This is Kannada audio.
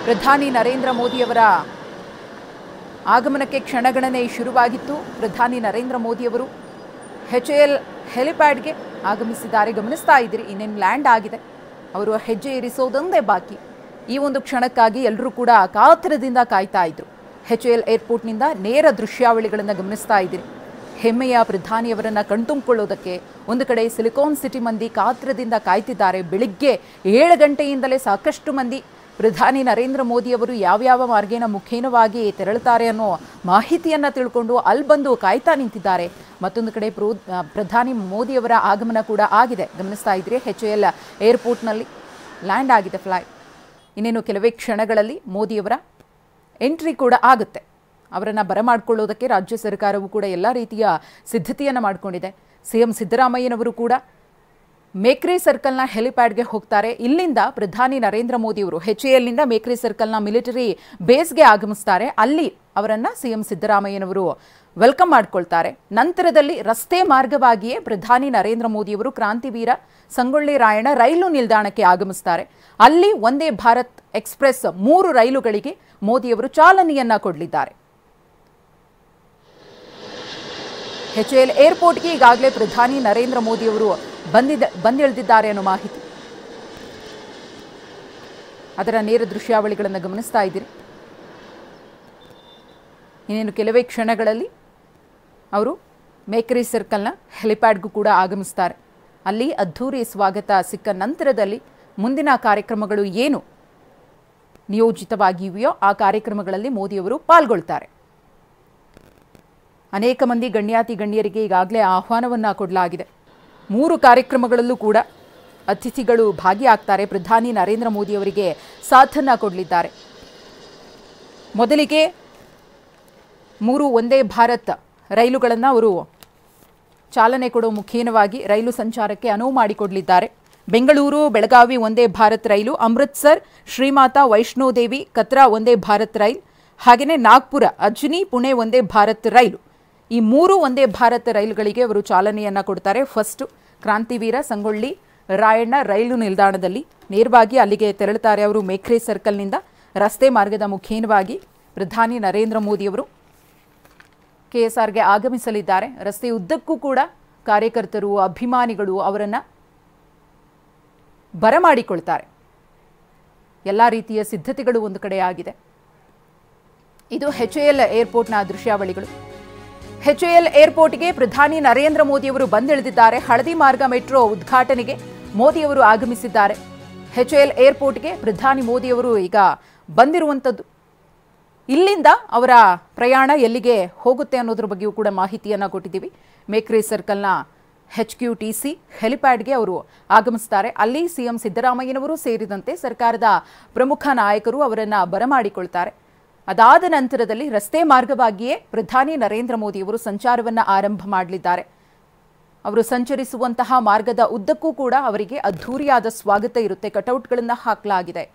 ಪ್ರಧಾನಿ ನರೇಂದ್ರ ಮೋದಿಯವರ ಆಗಮನಕ್ಕೆ ಕ್ಷಣಗಣನೆ ಶುರುವಾಗಿತ್ತು. ಪ್ರಧಾನಿ ನರೇಂದ್ರ ಮೋದಿಯವರು HAL ಹೆಲಿಪ್ಯಾಡ್ಗೆ ಆಗಮಿಸಿದ್ದಾರೆ. ಗಮನಿಸ್ತಾ ಇದ್ದೀರಿ, ಇನ್ನೇನು ಲ್ಯಾಂಡ್ ಆಗಿದೆ. ಅವರು ಹೆಜ್ಜೆ ಇರಿಸೋದೊಂದೇ ಬಾಕಿ. ಈ ಒಂದು ಕ್ಷಣಕ್ಕಾಗಿ ಎಲ್ಲರೂ ಕೂಡ ಕಾತರದಿಂದ ಕಾಯ್ತಾ ಇದ್ರು. HAL ಏರ್ಪೋರ್ಟ್ನಿಂದ ನೇರ ದೃಶ್ಯಾವಳಿಗಳನ್ನು ಗಮನಿಸ್ತಾ ಇದ್ದೀರಿ. ಹೆಮ್ಮೆಯ ಪ್ರಧಾನಿಯವರನ್ನು ಕಣ್ತುಂಬಿಕೊಳ್ಳೋದಕ್ಕೆ ಒಂದು ಕಡೆ ಸಿಲಿಕಾನ್ ಸಿಟಿ ಮಂದಿ ಕಾತರದಿಂದ ಕಾಯ್ತಿದ್ದಾರೆ. ಬೆಳಿಗ್ಗೆ 7 ಗಂಟೆಯಿಂದಲೇ ಸಾಕಷ್ಟು ಮಂದಿ ಪ್ರಧಾನಿ ನರೇಂದ್ರ ಮೋದಿಯವರು ಯಾವ್ಯಾವ ಮಾರ್ಗೇನ ಮುಖೇನವಾಗಿ ತೆರಳುತ್ತಾರೆ ಅನ್ನೋ ಮಾಹಿತಿಯನ್ನು ತಿಳ್ಕೊಂಡು ಅಲ್ಲಿ ಬಂದು ಕಾಯ್ತಾ ನಿಂತಿದ್ದಾರೆ. ಮತ್ತೊಂದು ಕಡೆ ಪ್ರಧಾನಿ ಮೋದಿಯವರ ಆಗಮನ ಕೂಡ ಆಗಿದೆ. ಗಮನಿಸ್ತಾ ಇದ್ರಿ, HAL ಏರ್ಪೋರ್ಟ್ನಲ್ಲಿ ಲ್ಯಾಂಡ್ ಆಗಿದೆ ಫ್ಲೈಟ್. ಇನ್ನೇನು ಕೆಲವೇ ಕ್ಷಣಗಳಲ್ಲಿ ಮೋದಿಯವರ ಎಂಟ್ರಿ ಕೂಡ ಆಗುತ್ತೆ. ಅವರನ್ನು ಬರಮಾಡಿಕೊಳ್ಳೋದಕ್ಕೆ ರಾಜ್ಯ ಸರ್ಕಾರವು ಕೂಡ ಎಲ್ಲ ರೀತಿಯ ಸಿದ್ಧತೆಯನ್ನು ಮಾಡಿಕೊಂಡಿದೆ. CM ಸಿದ್ದರಾಮಯ್ಯನವರು ಕೂಡ ಮೇಕ್ರಿ ಸರ್ಕಲ್ನ ಹೆಲಿಪ್ಯಾಡ್ಗೆ ಹೋಗ್ತಾರೆ. ಇಲ್ಲಿಂದ ಪ್ರಧಾನಿ ನರೇಂದ್ರ ಮೋದಿಯವರು HALನಿಂದ ಮೇಕ್ರಿ ಸರ್ಕಲ್ನ ಮಿಲಿಟರಿ ಬೇಸ್ಗೆ ಆಗಮಿಸ್ತಾರೆ. ಅಲ್ಲಿ ಅವರನ್ನು CM ಸಿದ್ದರಾಮಯ್ಯನವರು ವೆಲ್ಕಮ್ ಮಾಡ್ಕೊಳ್ತಾರೆ. ನಂತರದಲ್ಲಿ ರಸ್ತೆ ಮಾರ್ಗವಾಗಿಯೇ ಪ್ರಧಾನಿ ನರೇಂದ್ರ ಮೋದಿಯವರು ಕ್ರಾಂತಿವೀರ ಸಂಗೊಳ್ಳಿ ರಾಯಣ್ಣ ರೈಲು ನಿಲ್ದಾಣಕ್ಕೆ ಆಗಮಿಸ್ತಾರೆ. ಅಲ್ಲಿ ವಂದೇ ಭಾರತ್ ಎಕ್ಸ್ಪ್ರೆಸ್ 3 ರೈಲುಗಳಿಗೆ ಮೋದಿಯವರು ಚಾಲನೆಯನ್ನ ಕೊಡಲಿದ್ದಾರೆ. HAL ಏರ್ಪೋರ್ಟ್ಗೆ ಈಗಾಗಲೇ ಪ್ರಧಾನಿ ನರೇಂದ್ರ ಮೋದಿಯವರು ಬಂದಿಳಿದಿದ್ದಾರೆ ಅನ್ನೋ ಮಾಹಿತಿ. ಅದರ ನೇರ ದೃಶ್ಯಾವಳಿಗಳನ್ನು ಗಮನಿಸ್ತಾ ಇದ್ದೀರಿ. ಇನ್ನೇನು ಕೆಲವೇ ಕ್ಷಣಗಳಲ್ಲಿ ಅವರು ಮೇಕ್ರಿ ಸರ್ಕಲ್ನ ಹೆಲಿಪ್ಯಾಡ್ಗೂ ಕೂಡ ಆಗಮಿಸ್ತಾರೆ. ಅಲ್ಲಿ ಅದ್ಧೂರಿ ಸ್ವಾಗತ ಸಿಕ್ಕ ನಂತರದಲ್ಲಿ ಮುಂದಿನ ಕಾರ್ಯಕ್ರಮಗಳು ಏನು ನಿಯೋಜಿತವಾಗಿವೆಯೋ ಆ ಕಾರ್ಯಕ್ರಮಗಳಲ್ಲಿ ಮೋದಿಯವರು ಪಾಲ್ಗೊಳ್ತಾರೆ. ಅನೇಕ ಮಂದಿ ಗಣ್ಯಾತಿ ಗಣ್ಯರಿಗೆ ಈಗಾಗಲೇ ಆಹ್ವಾನವನ್ನು ಕೊಡಲಾಗಿದೆ. 3 ಕಾರ್ಯಕ್ರಮಗಳಲ್ಲೂ ಕೂಡ ಅತಿಥಿಗಳು ಭಾಗಿಯಾಗ್ತಾರೆ. ಪ್ರಧಾನಿ ನರೇಂದ್ರ ಮೋದಿಯವರಿಗೆ ಸಾಥನ್ನು ಕೊಡಲಿದ್ದಾರೆ. ಮೊದಲಿಗೆ 3 ವಂದೇ ಭಾರತ್ ರೈಲುಗಳನ್ನು ಅವರು ಚಾಲನೆ ಕೊಡೋ ಮುಖೇನವಾಗಿ ರೈಲು ಸಂಚಾರಕ್ಕೆ ಅನುವು ಮಾಡಿಕೊಡಲಿದ್ದಾರೆ. ಬೆಂಗಳೂರು ಬೆಳಗಾವಿ ವಂದೇ ಭಾರತ್ ರೈಲು, ಅಮೃತ್ಸರ್ ಶ್ರೀಮಾತಾ ವೈಷ್ಣೋದೇವಿ ಕತ್ರಾ ವಂದೇ ಭಾರತ್ ರೈಲು, ಹಾಗೆಯೇ ನಾಗ್ಪುರ ಅಜ್ನಿ ಪುಣೆ ವಂದೇ ಭಾರತ್ ರೈಲು. ಈ 3 ವಂದೇ ಭಾರತ್ ರೈಲುಗಳಿಗೆ ಅವರು ಚಾಲನೆಯನ್ನು ಕೊಡ್ತಾರೆ. ಫಸ್ಟ್ ಕ್ರಾಂತಿವೀರ ಸಂಗೊಳ್ಳಿ ರಾಯಣ್ಣ ರೈಲು ನಿಲ್ದಾಣದಲ್ಲಿ ನೇರವಾಗಿ ಅಲ್ಲಿಗೆ ತೆರಳುತ್ತಾರೆ. ಅವರು ಮೇಕ್ರಿ ಸರ್ಕಲ್ನಿಂದ ರಸ್ತೆ ಮಾರ್ಗದ ಮುಖೇನವಾಗಿ ಪ್ರಧಾನಿ ನರೇಂದ್ರ ಮೋದಿಯವರು KSRಗೆ ಆಗಮಿಸಲಿದ್ದಾರೆ. ರಸ್ತೆ ಉದ್ದಕ್ಕೂ ಕೂಡ ಕಾರ್ಯಕರ್ತರು ಅಭಿಮಾನಿಗಳು ಅವರನ್ನು ಬರಮಾಡಿಕೊಳ್ತಾರೆ. ಎಲ್ಲ ರೀತಿಯ ಸಿದ್ಧತೆಗಳು ಒಂದು ಕಡೆ ಆಗಿದೆ. ಇದು HAL ಏರ್ಪೋರ್ಟ್ನ ದೃಶ್ಯಾವಳಿಗಳು. HAL ಏರ್ಪೋರ್ಟ್ಗೆ ಪ್ರಧಾನಿ ನರೇಂದ್ರ ಮೋದಿಯವರು ಬಂದಿಳಿದಿದ್ದಾರೆ. ಹಳದಿ ಮಾರ್ಗ ಮೆಟ್ರೋ ಉದ್ಘಾಟನೆಗೆ ಮೋದಿಯವರು ಆಗಮಿಸಿದ್ದಾರೆ. HAL ಏರ್ಪೋರ್ಟ್ಗೆ ಪ್ರಧಾನಿ ಮೋದಿಯವರು ಈಗ ಬಂದಿರುವಂಥದ್ದು. ಇಲ್ಲಿಂದ ಅವರ ಪ್ರಯಾಣ ಎಲ್ಲಿಗೆ ಹೋಗುತ್ತೆ ಅನ್ನೋದ್ರ ಬಗ್ಗೆಯೂ ಕೂಡ ಮಾಹಿತಿಯನ್ನು ಕೊಟ್ಟಿದ್ದೀವಿ. ಮೇಕ್ರಿ ಸರ್ಕಲ್ನ HQTC ಹೆಲಿಪ್ಯಾಡ್ಗೆ ಅವರು ಆಗಮಿಸ್ತಾರೆ. ಅಲ್ಲಿ CM ಸಿದ್ದರಾಮಯ್ಯನವರು ಸೇರಿದಂತೆ ಸರ್ಕಾರದ ಪ್ರಮುಖ ನಾಯಕರು ಅವರನ್ನು ಬರಮಾಡಿಕೊಳ್ತಾರೆ. ಅದಾದ ನಂತರದಲ್ಲಿ ರಸ್ತೆ ಮಾರ್ಗವಾಗಿಯೇ ಪ್ರಧಾನಿ ನರೇಂದ್ರ ಮೋದಿಯವರು ಸಂಚಾರವನ್ನು ಆರಂಭ ಮಾಡಲಿದ್ದಾರೆ. ಅವರು ಸಂಚರಿಸುವಂತಹ ಮಾರ್ಗದ ಉದ್ದಕ್ಕೂ ಕೂಡ ಅವರಿಗೆ ಅದ್ಧೂರಿಯಾದ ಸ್ವಾಗತ ಇರುತ್ತೆ. ಕಟೌಟ್ಗಳನ್ನು ಹಾಕಲಾಗಿದೆ.